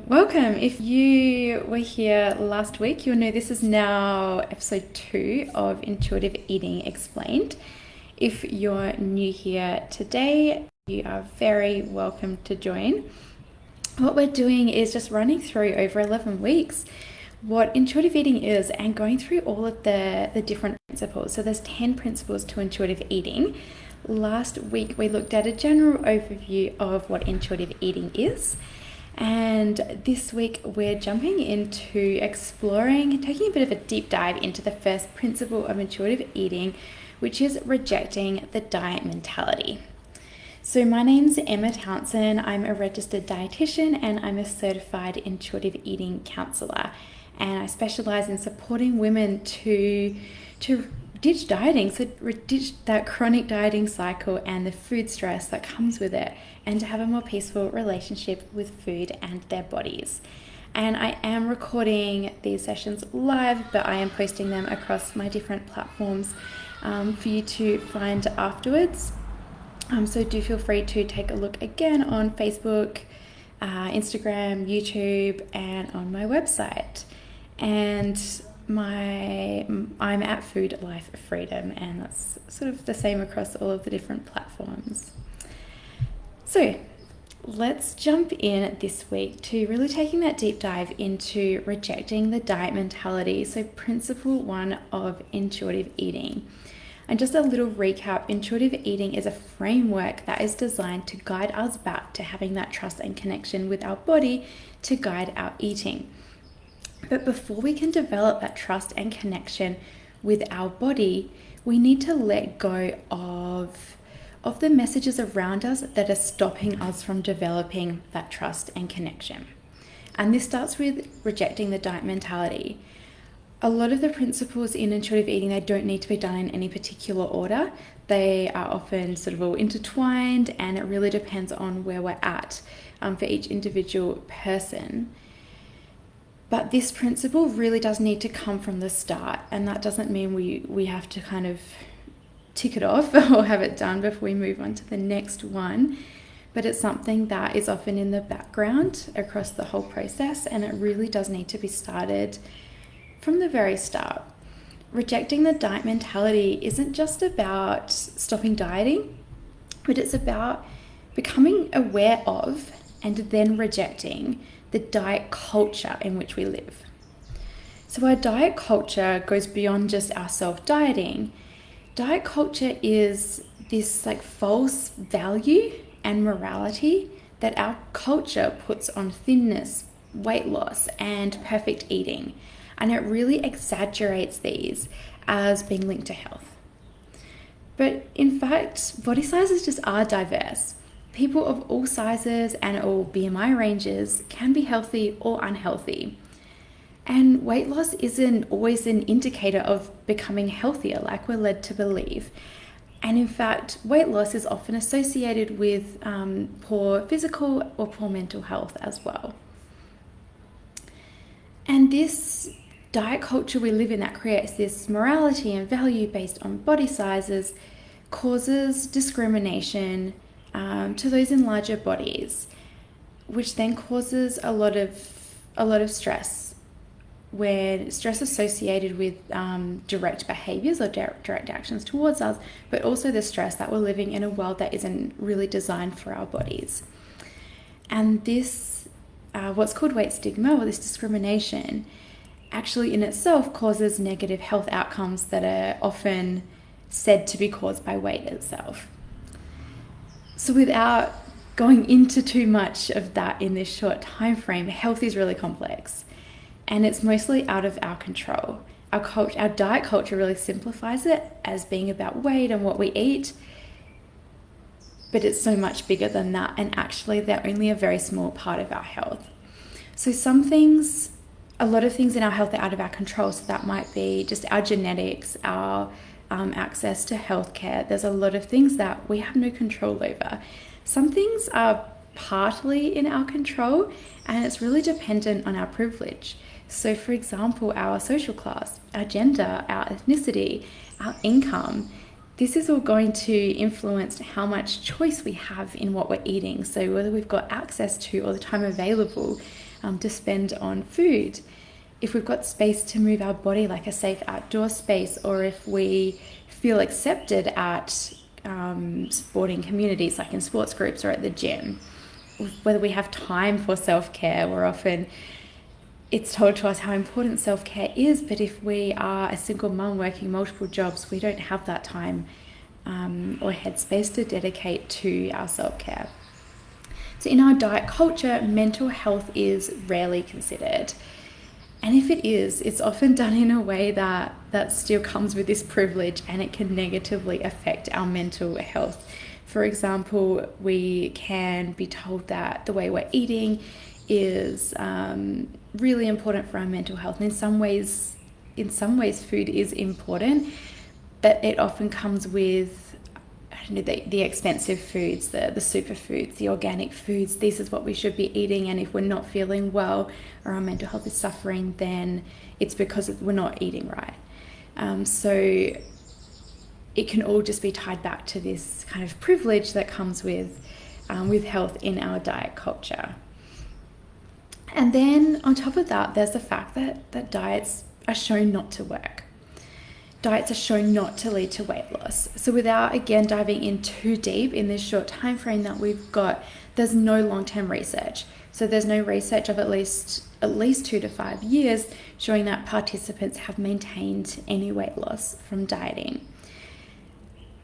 Welcome. If you were here last week, you'll know this is now episode 2 of Intuitive Eating Explained. If you're new here today, you are very welcome to join. What we're doing is just running through over 11 weeks what intuitive eating is and going through all of the different principles. So there's 10 principles to intuitive eating. Last week we looked at a general overview of what intuitive eating is. And this week we're jumping into exploring, taking a bit of a deep dive into the first principle of intuitive eating, which is rejecting the diet mentality. So my name's Emma Townsin. I'm a registered dietitian and I'm a certified intuitive eating counsellor. And I specialize in supporting women to ditch dieting, so ditch that chronic dieting cycle and the food stress that comes with it, and to have a more peaceful relationship with food and their bodies. And I am recording these sessions live, but I am posting them across my different platforms for you to find afterwards. So do feel free to take a look again on Facebook, Instagram, YouTube, and on my website. And I'm at Food Life Freedom, and that's sort of the same across all of the different platforms. So let's jump in this week to really taking that deep dive into rejecting the diet mentality. So principle 1 of intuitive eating. And just a little recap, intuitive eating is a framework that is designed to guide us back to having that trust and connection with our body to guide our eating. But before we can develop that trust and connection with our body, we need to let go of the messages around us that are stopping us from developing that trust and connection. And this starts with rejecting the diet mentality. A lot of the principles in intuitive eating, they don't need to be done in any particular order. They are often sort of all intertwined, and it really depends on where we're at for each individual person. But this principle really does need to come from the start, and that doesn't mean we have to kind of tick it off or have it done before we move on to the next one. But it's something that is often in the background across the whole process, and it really does need to be started from the very start. Rejecting the diet mentality isn't just about stopping dieting, but it's about becoming aware of and then rejecting the diet culture in which we live. So our diet culture goes beyond just our self-dieting. Diet culture is this like false value and morality that our culture puts on thinness, weight loss, and perfect eating. And it really exaggerates these as being linked to health. But in fact, body sizes just are diverse. People of all sizes and all BMI ranges can be healthy or unhealthy. And weight loss isn't always an indicator of becoming healthier, like we're led to believe. And in fact, weight loss is often associated with poor physical or poor mental health as well. And this diet culture we live in that creates this morality and value based on body sizes causes discrimination to those in larger bodies, which then causes a lot of stress, where stress associated with direct behaviors or direct actions towards us, but also the stress that we're living in a world that isn't really designed for our bodies. And this, what's called weight stigma, or this discrimination, actually in itself causes negative health outcomes that are often said to be caused by weight itself. So without going into too much of that in this short time frame, health is really complex, and it's mostly out of our control. Our diet culture really simplifies it as being about weight and what we eat, but it's so much bigger than that, and actually they're only a very small part of our health. So a lot of things in our health are out of our control, so that might be just our genetics, our access to healthcare. There's a lot of things that we have no control over. Some things are partly in our control, and it's really dependent on our privilege. So for example, our social class, our gender, our ethnicity, our income, this is all going to influence how much choice we have in what we're eating. So whether we've got access to or the time available to spend on food, if we've got space to move our body, like a safe outdoor space, or if we feel accepted at sporting communities, like in sports groups or at the gym, whether we have time for self-care. We're often, it's told to us how important self-care is, but if we are a single mum working multiple jobs, we don't have that time or headspace to dedicate to our self-care. So in our diet culture, mental health is rarely considered. And if it is, it's often done in a way that still comes with this privilege, and it can negatively affect our mental health. For example, we can be told that the way we're eating is really important for our mental health. And in some ways, food is important, but it often comes with the expensive foods, the superfoods, the organic foods. This is what we should be eating, and if we're not feeling well or our mental health is suffering, then it's because we're not eating right. So it can all just be tied back to this kind of privilege that comes with health in our diet culture. And then on top of that, there's the fact that diets are shown not to work. Diets are shown not to lead to weight loss. So without, again, diving in too deep in this short time frame that we've got, there's no long-term research. So there's no research of at least 2 to 5 years showing that participants have maintained any weight loss from dieting.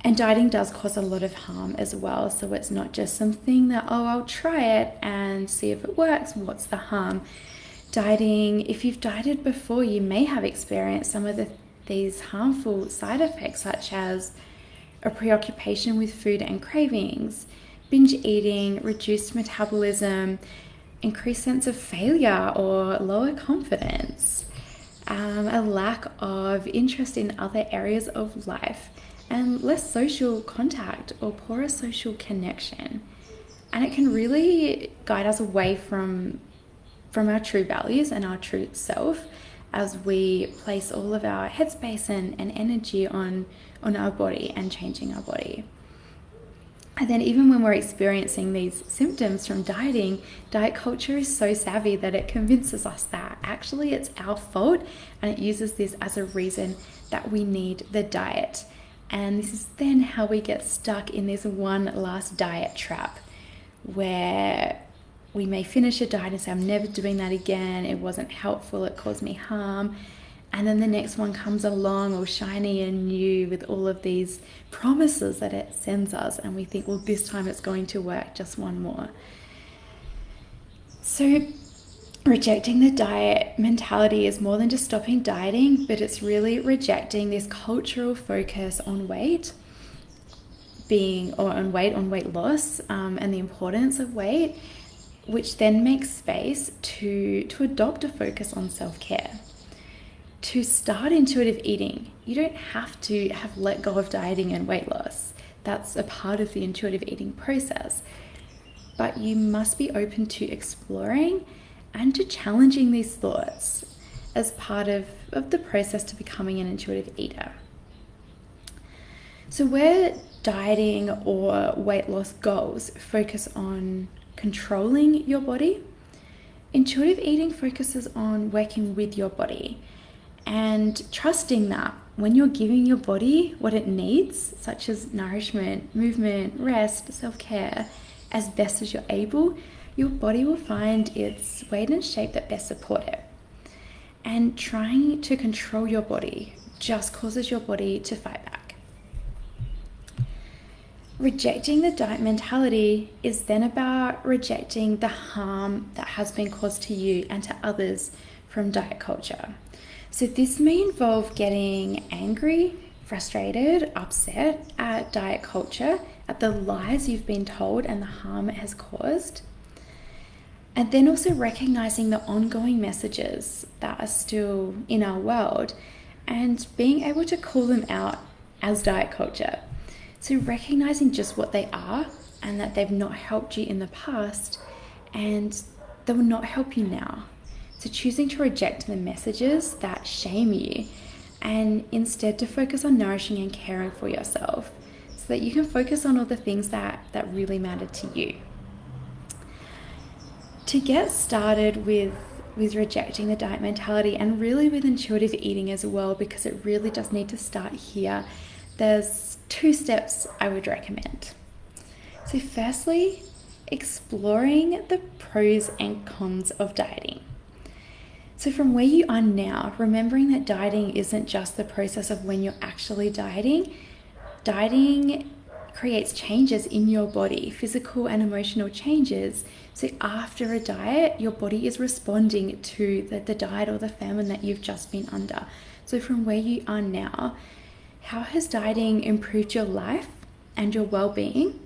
And dieting does cause a lot of harm as well. So it's not just something that, I'll try it and see if it works. What's the harm? Dieting, if you've dieted before, you may have experienced some of these harmful side effects, such as a preoccupation with food and cravings, binge eating, reduced metabolism, increased sense of failure or lower confidence, a lack of interest in other areas of life, and less social contact or poorer social connection. And it can really guide us away from our true values and our true self, as we place all of our headspace and energy on our body and changing our body. And then even when we're experiencing these symptoms from dieting, diet culture is so savvy that it convinces us that actually it's our fault, and it uses this as a reason that we need the diet. And this is then how we get stuck in this one last diet trap, where we may finish a diet and say, I'm never doing that again. It wasn't helpful. It caused me harm. And then the next one comes along, all shiny and new, with all of these promises that it sends us. And we think, well, this time it's going to work, just one more. So rejecting the diet mentality is more than just stopping dieting, but it's really rejecting this cultural focus on weight, on weight loss, and the importance of weight, which then makes space to adopt a focus on self-care, to start intuitive eating. You don't have to have let go of dieting and weight loss. That's a part of the intuitive eating process. But you must be open to exploring and to challenging these thoughts as part of the process to becoming an intuitive eater. So where dieting or weight loss goals focus on controlling your body, intuitive eating focuses on working with your body and trusting that when you're giving your body what it needs, such as nourishment, movement, rest, self-care, as best as you're able, your body will find its weight and shape that best support it. And trying to control your body just causes your body to fight back. Rejecting the diet mentality is then about rejecting the harm that has been caused to you and to others from diet culture. So this may involve getting angry, frustrated, upset at diet culture, at the lies you've been told and the harm it has caused. And then also recognizing the ongoing messages that are still in our world and being able to call them out as diet culture. So recognizing just what they are and that they've not helped you in the past and they will not help you now. So choosing to reject the messages that shame you and instead to focus on nourishing and caring for yourself so that you can focus on all the things that really matter to you. To get started with rejecting the diet mentality, and really with intuitive eating as well, because it really does need to start here, there's 2 steps I would recommend. So firstly, exploring the pros and cons of dieting. So from where you are now, remembering that dieting isn't just the process of when you're actually dieting. Dieting creates changes in your body, physical and emotional changes. So after a diet, your body is responding to the diet or the famine that you've just been under. So from where you are now, how has dieting improved your life and your well-being?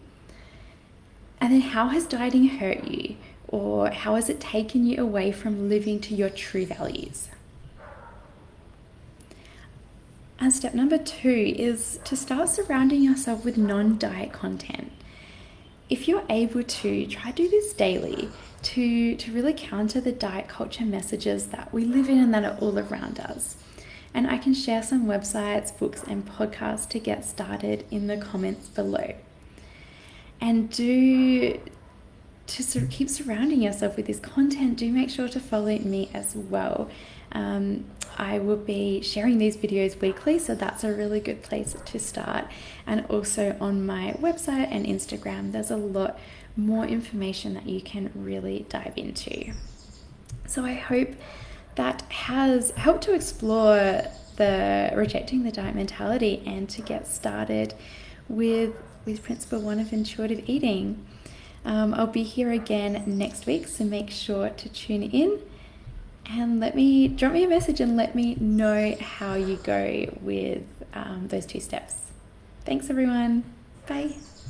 And then how has dieting hurt you? Or how has it taken you away from living to your true values? And step number 2 is to start surrounding yourself with non-diet content. If you're able to, try to do this daily to really counter the diet culture messages that we live in and that are all around us. And I can share some websites, books, and podcasts to get started in the comments below. And to sort of keep surrounding yourself with this content, do make sure to follow me as well. I will be sharing these videos weekly, so that's a really good place to start. And also on my website and Instagram, there's a lot more information that you can really dive into. So I hope that has helped to explore the rejecting the diet mentality and to get started with principle 1 of intuitive eating. I'll be here again next week, so make sure to tune in and drop me a message and let me know how you go with those 2 steps. Thanks everyone. Bye.